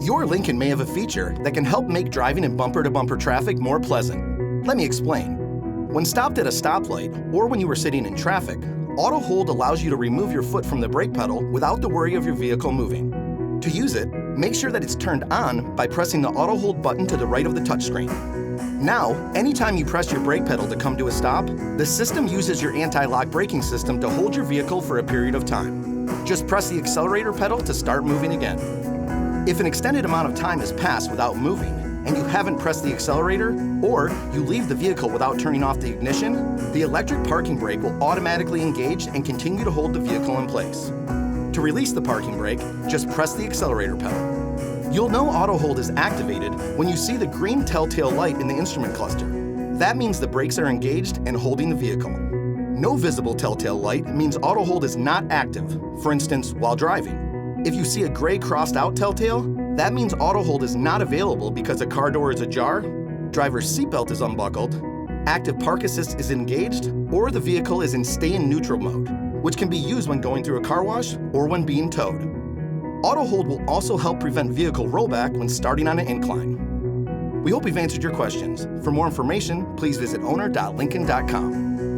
Your Lincoln may have a feature that can help make driving in bumper-to-bumper traffic more pleasant. Let me explain. When stopped at a stoplight or when you were sitting in traffic, Auto Hold allows you to remove your foot from the brake pedal without the worry of your vehicle moving. To use it, make sure that it's turned on by pressing the Auto Hold button to the right of the touchscreen. Now, anytime you press your brake pedal to come to a stop, the system uses your anti-lock braking system to hold your vehicle for a period of time. Just press the accelerator pedal to start moving again. If an extended amount of time has passed without moving, and you haven't pressed the accelerator, or you leave the vehicle without turning off the ignition, the electric parking brake will automatically engage and continue to hold the vehicle in place. To release the parking brake, just press the accelerator pedal. You'll know Auto Hold is activated when you see the green telltale light in the instrument cluster. That means the brakes are engaged and holding the vehicle. No visible telltale light means Auto Hold is not active, for instance, while driving. If you see a gray crossed out telltale, that means Auto Hold is not available because a car door is ajar, driver's seatbelt is unbuckled, active park assist is engaged, or the vehicle is in stay in neutral mode, which can be used when going through a car wash or when being towed. Auto Hold will also help prevent vehicle rollback when starting on an incline. We hope we've answered your questions. For more information, please visit owner.lincoln.com.